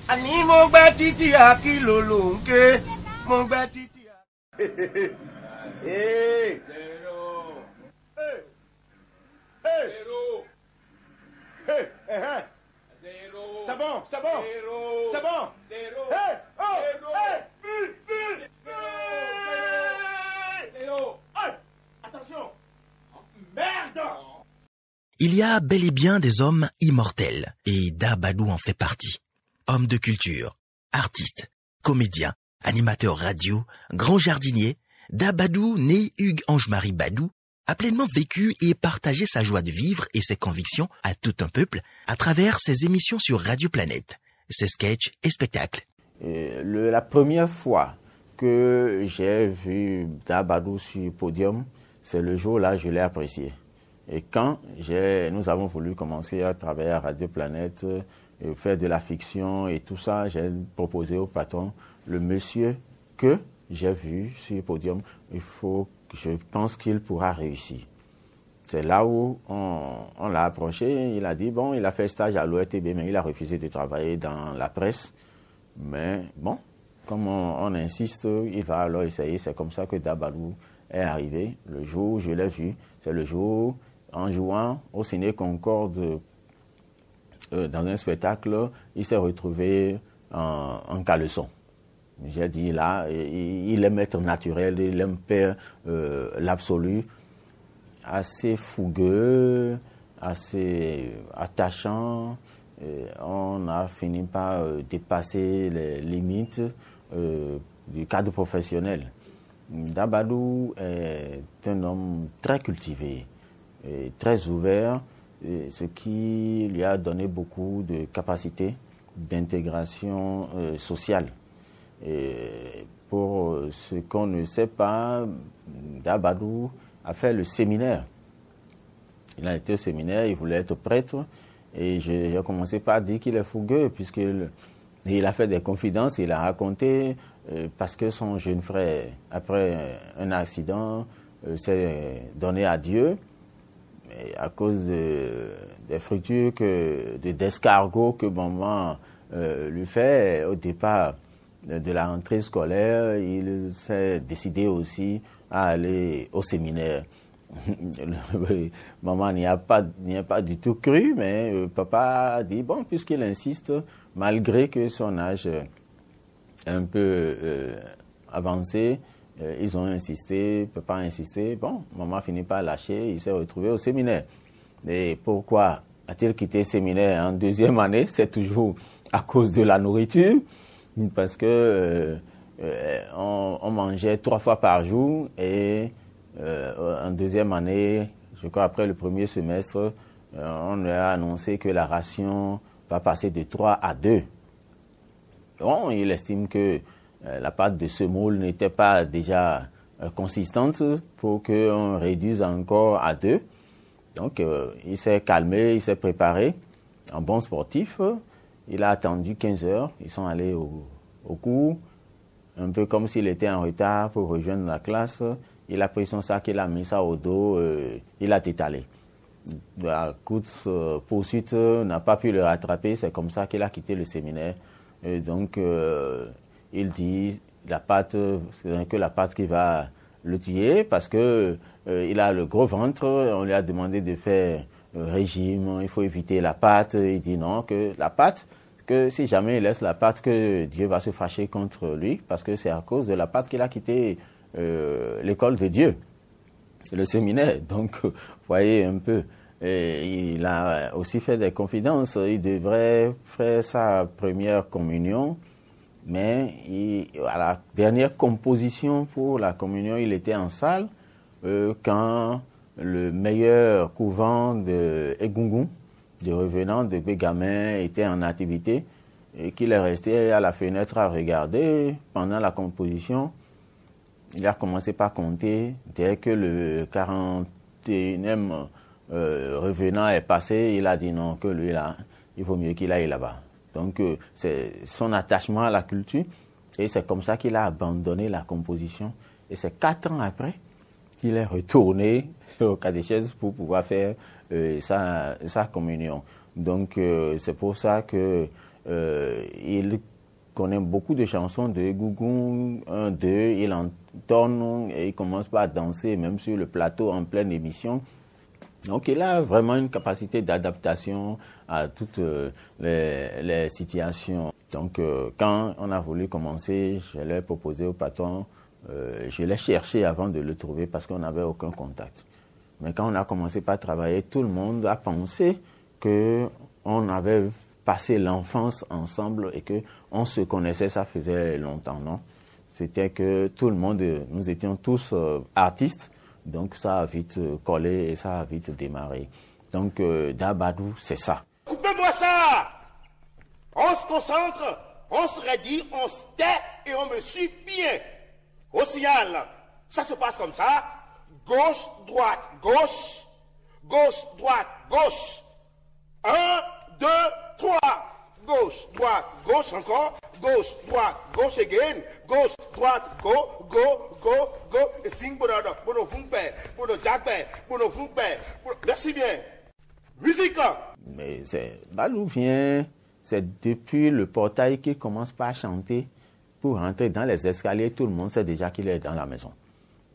Ani mo gba titi akilo lo nke. Mo gba titi. Hey. Zero. Hey. Hey. Zero. Hey. Hey. Zero. C'est bon, c'est bon. Zero. C'est bon. Zero. Hey. Oh. Zero. Hey. Zero. Hey. Attention. Merde. Il y a bel et bien des hommes immortels, et Da Badou en fait partie. Homme de culture, artiste, comédien, animateur radio, grand jardinier, Da Badou, né Hugues Ange-Marie Badou, a pleinement vécu et partagé sa joie de vivre et ses convictions à tout un peuple à travers ses émissions sur Radio Planète, ses sketchs et spectacles. La première fois que j'ai vu Da Badou sur le podium, c'est le jour-là je l'ai apprécié. Et quand nous avons voulu commencer à travailler à Radio Planète, faire de la fiction et tout ça, j'ai proposé au patron, le monsieur que j'ai vu sur le podium, je pense qu'il pourra réussir. C'est là où on l'a approché, il a dit, bon, il a fait stage à l'ORTB, mais il a refusé de travailler dans la presse. Mais bon, comme on insiste, il va alors essayer. C'est comme ça que Da Badou est arrivé. Le jour où je l'ai vu, c'est le jour en jouant au Ciné Concorde dans un spectacle, il s'est retrouvé en caleçon. J'ai dit là, il aime être naturel, il aime faire l'absolu, assez fougueux, assez attachant. On a fini par dépasser les limites du cadre professionnel. Da Badou est un homme très cultivé, très ouvert, ce qui lui a donné beaucoup de capacités d'intégration sociale. Et pour ce qu'on ne sait pas, Da Badou a fait le séminaire. Il a été au séminaire, il voulait être prêtre. Et j'ai commencé par dire qu'il est fougueux, puisqu'il a fait des confidences, il a raconté, parce que son jeune frère, après un accident, s'est donné à Dieu. Et à cause des fritures d'escargots que maman lui fait au départ de la rentrée scolaire, il s'est décidé aussi à aller au séminaire. Maman n'y a pas du tout cru, mais papa a dit, bon, puisqu'il insiste, malgré que son âge est un peu avancé, ils ont insisté, papa a insisté, bon, maman finit par lâcher, il s'est retrouvé au séminaire. Et pourquoi a-t-il quitté le séminaire en deuxième année? C'est toujours à cause de la nourriture, parce que on mangeait 3 fois par jour et en deuxième année, je crois après le premier semestre, on lui a annoncé que la ration va passer de 3 à 2. Bon, il estime que la pâte de semoule n'était pas déjà consistante pour qu'on réduise encore à 2. Donc, il s'est calmé, il s'est préparé en bon sportif. Il a attendu 15 heures. Ils sont allés au cours, un peu comme s'il était en retard pour rejoindre la classe. Il a pris son sac, il a mis ça au dos, il a étalé. La course poursuite n'a pas pu le rattraper. C'est comme ça qu'il a quitté le séminaire. Et donc, il dit c'est que la pâte qui va le tuer parce que il a le gros ventre. On lui a demandé de faire régime, il faut éviter la pâte. Il dit non, que la pâte, que si jamais il laisse la pâte, que Dieu va se fâcher contre lui parce que c'est à cause de la pâte qu'il a quitté l'école de Dieu, le séminaire. Donc, vous voyez un peu. Et il a aussi fait des confidences. Il devrait faire sa première communion, mais à la dernière composition pour la communion, il était en salle quand le meilleur couvent de Egungun, de revenants de Bégamin, était en activité et qu'il est resté à la fenêtre à regarder pendant la composition. Il a commencé par compter. Dès que le 41e revenant est passé, il a dit non, que lui là, il vaut mieux qu'il aille là-bas. Donc c'est son attachement à la culture et c'est comme ça qu'il a abandonné la composition. Et c'est 4 ans après qu'il est retourné au catéchèse pour pouvoir faire sa communion. Donc c'est pour ça que il connaît beaucoup de chansons de Gougoum, 1, 2, il entonne et il commence pas à danser, même sur le plateau en pleine émission. Donc il a vraiment une capacité d'adaptation à toutes les situations. Donc quand on a voulu commencer, je l'ai proposé au patron, je l'ai cherché avant de le trouver parce qu'on n'avait aucun contact. Mais quand on a commencé par travailler, tout le monde a pensé qu'on avait passé l'enfance ensemble et qu'on se connaissait, ça faisait longtemps, non? C'était que tout le monde, nous étions tous artistes, donc ça a vite collé et ça a vite démarré. Donc Dabadou, c'est ça. Coupez-moi ça! On se concentre, on se rédit, on se tait et on me suit bien. Au signal, ça se passe comme ça. Gauche, droite, gauche. Gauche, droite, gauche. 1, 2, 3. Gauche, droite, gauche encore. Gauche, droite, gauche again. Gauche, droite, go, go, go, go. Et sing pour le fumpe, pour le jacque, pour le fumpe. Merci bien. Musique. Mais Balou vient, c'est depuis le portail qu'il commence par chanter. Pour rentrer dans les escaliers, tout le monde sait déjà qu'il est dans la maison.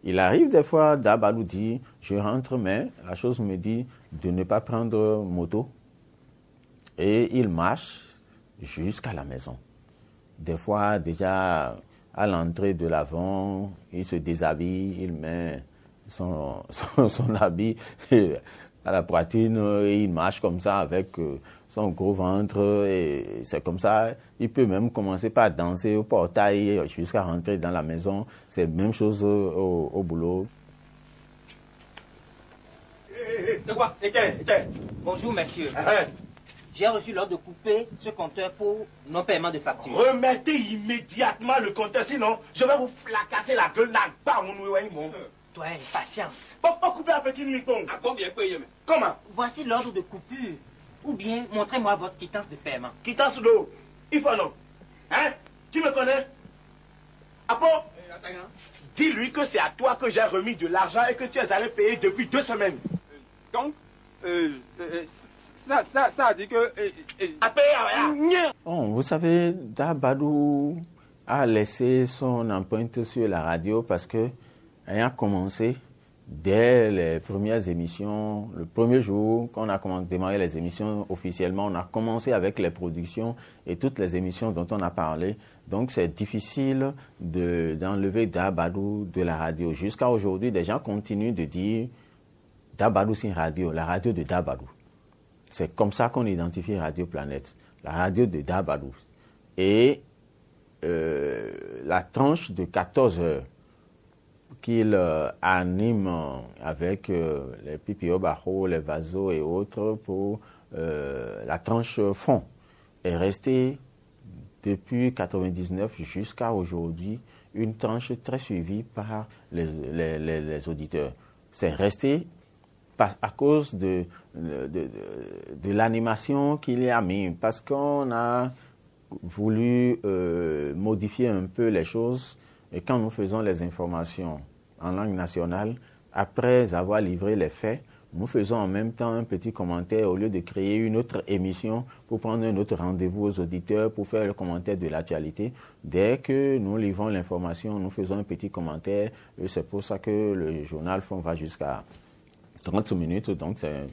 Il arrive des fois, Dabadou dit, je rentre, mais la chose me dit de ne pas prendre moto. Et il marche jusqu'à la maison. Des fois, déjà, à l'entrée de l'avant, il se déshabille, il met son habit à la poitrine et il marche comme ça avec son gros ventre. Et c'est comme ça. Il peut même commencer par danser au portail jusqu'à rentrer dans la maison. C'est la même chose au boulot. De quoi? Bonjour, monsieur. J'ai reçu l'ordre de couper ce compteur pour non-paiement de facture. Remettez immédiatement le compteur, sinon je vais vous flacasser la gueule. Toi, patience. Pourquoi couper un petit micron? À combien payé? Comment? Voici l'ordre de coupure. Ou bien, montrez-moi votre quittance de paiement. Quittance d'eau. Il faut non. Hein? Tu me connais? Apo? Dis-lui que c'est à toi que j'ai remis de l'argent et que tu es allé payer depuis 2 semaines. Donc, ça a dit que... Vous savez, Dabadou a laissé son empreinte sur la radio parce que ayant commencé dès les premières émissions, le premier jour qu'on a démarré les émissions officiellement, on a commencé avec les productions et toutes les émissions dont on a parlé. Donc c'est difficile d'enlever Dabadou de la radio. Jusqu'à aujourd'hui, des gens continuent de dire Dabadou c'est une radio, la radio de Dabadou. C'est comme ça qu'on identifie Radio Planète, la radio de Dabadou. Et la tranche de 14 heures qu'il anime avec les Pipio Bajo, les Vaso et autres pour la tranche fond est restée depuis 1999 jusqu'à aujourd'hui une tranche très suivie par les auditeurs. C'est resté à cause de l'animation qu'il y a mis, parce qu'on a voulu modifier un peu les choses. Et quand nous faisons les informations en langue nationale, après avoir livré les faits, nous faisons en même temps un petit commentaire au lieu de créer une autre émission pour prendre un autre rendez-vous aux auditeurs pour faire le commentaire de l'actualité. Dès que nous livrons l'information, nous faisons un petit commentaire. Et c'est pour ça que le journal Fond va jusqu'à 30 minutes. Donc, c'est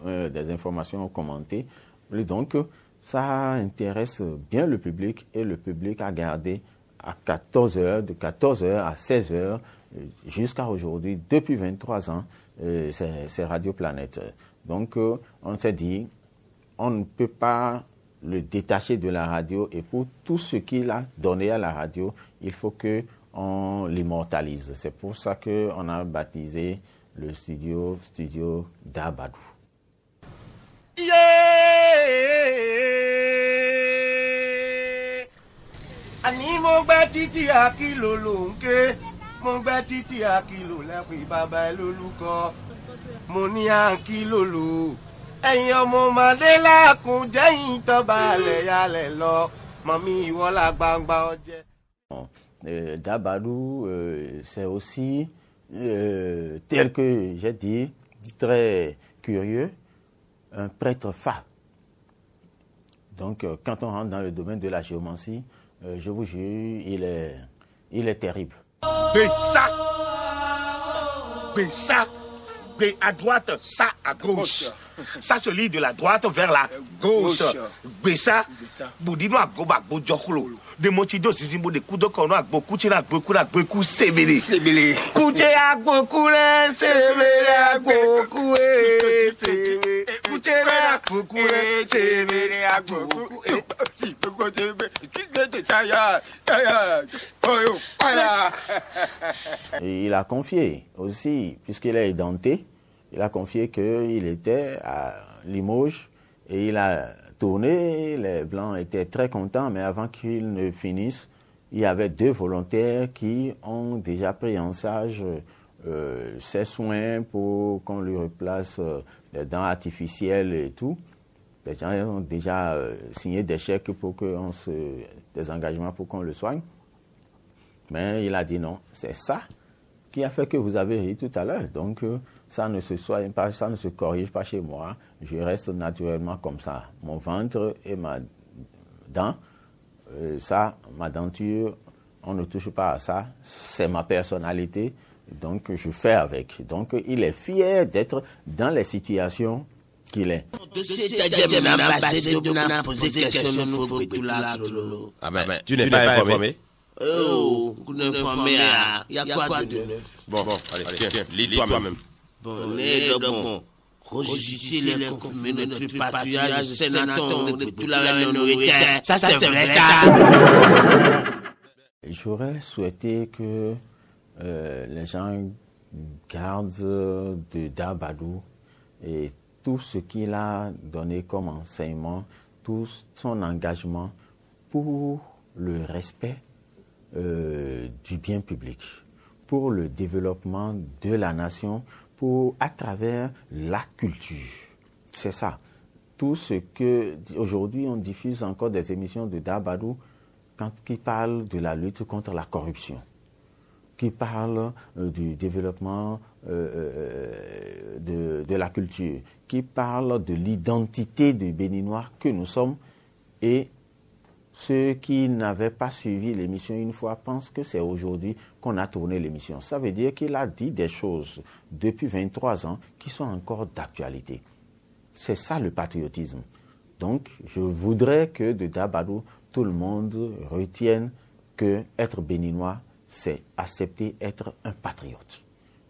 des informations commentées. Et donc, ça intéresse bien le public et le public a gardé à 14 heures, de 14 heures à 16 heures, jusqu'à aujourd'hui, depuis 23 ans, c'est Radio Planète. Donc, on s'est dit, on ne peut pas le détacher de la radio et pour tout ce qu'il a donné à la radio, il faut qu'on l'immortalise. C'est pour ça qu'on a baptisé le studio Dabadou. Yeah! Ani mo gba titi akilo lonke, mo gba titi akilo lepe baba loluko, mo ni akilo lo. Ẹ̀yin ọmọ Mandela kun jẹ́yìn tó balẹ̀ yálẹ̀ lọ, mami ìwọ la gbangba ọjẹ́. Dabadou, c'est aussi, tel que j'ai dit, très curieux, un prêtre phare. Donc, quand on rentre dans le domaine de la géomancie, je vous jure, il est terrible. Ça, à droite, ça à gauche. Ça se lit de la droite vers la gauche. Ça, Boudino a goba bodjoklo. De motido sizimbo de kudo kono a bokuche na boku sebele. Kuche a boku le sebele a boku sebele. Kuche na boku le sebele a boku. Il a confié aussi, puisqu'il est édenté, il a confié qu'il était à Limoges et il a tourné. Les Blancs étaient très contents, mais avant qu'il ne finisse, il y avait 2 volontaires qui ont déjà pris en charge ses soins pour qu'on lui replace des dents artificielles et tout. Les gens ont déjà signé des chèques pour des engagements pour qu'on le soigne. Mais il a dit non, c'est ça qui a fait que vous avez ri tout à l'heure. Donc ça ne se soigne pas, ça ne se corrige pas chez moi. Je reste naturellement comme ça. Mon ventre et ma dent, ça, ma denture, on ne touche pas à ça. C'est ma personnalité, donc je fais avec. Donc il est fier d'être dans les situations qu'il est. Ah ben, tu n'es pas informé? Oh, vous n'informez à... Il y a quoi de neuf? Bon, allez, tiens, lis toi-même. Bon, bon. Rojussi les confirmés de notre patriage, sénateur, de tout la minorité. Ça, c'est vrai, ça. J'aurais souhaité que les gens gardent de Dabadou et tout ce qu'il a donné comme enseignement, tout son engagement pour le respect du bien public, pour le développement de la nation, à travers la culture. C'est ça. Tout ce que, aujourd'hui, on diffuse encore des émissions de Dabadou qui parlent de la lutte contre la corruption, qui parlent du développement de la culture, qui parlent de l'identité des Béninois que nous sommes. Et ceux qui n'avaient pas suivi l'émission une fois pensent que c'est aujourd'hui qu'on a tourné l'émission. Ça veut dire qu'il a dit des choses depuis 23 ans qui sont encore d'actualité. C'est ça le patriotisme. Donc, je voudrais que de Dabadou, tout le monde retienne que être béninois, c'est accepter être un patriote.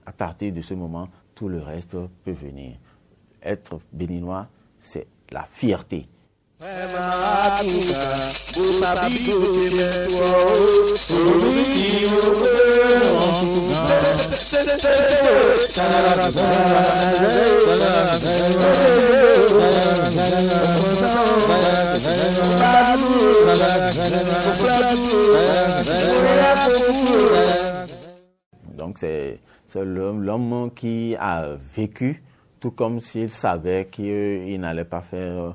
À partir de ce moment, tout le reste peut venir. Être béninois, c'est la fierté. Donc c'est l'homme qui a vécu, tout comme s'il savait qu'il n'allait pas faire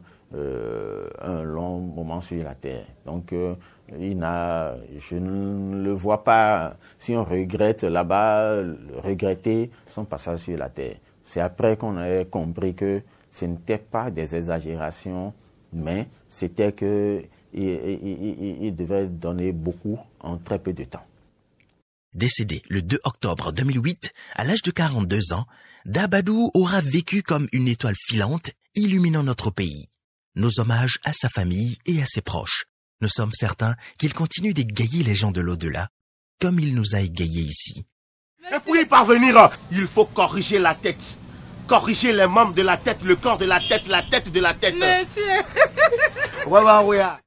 un long moment sur la terre. Donc je ne le vois pas, si on regrette là-bas, regretter son passage sur la terre. C'est après qu'on a compris que ce n'était pas des exagérations, mais c'était qu'il devait donner beaucoup en très peu de temps. Décédé le 2 octobre 2008, à l'âge de 42 ans, Dabadou aura vécu comme une étoile filante illuminant notre pays. Nos hommages à sa famille et à ses proches. Nous sommes certains qu'il continue d'égayer les gens de l'au-delà, comme il nous a égayés ici. Et pour y parvenir, il faut corriger la tête. Corriger les membres de la tête, le corps de la tête de la tête. Monsieur. Ouais.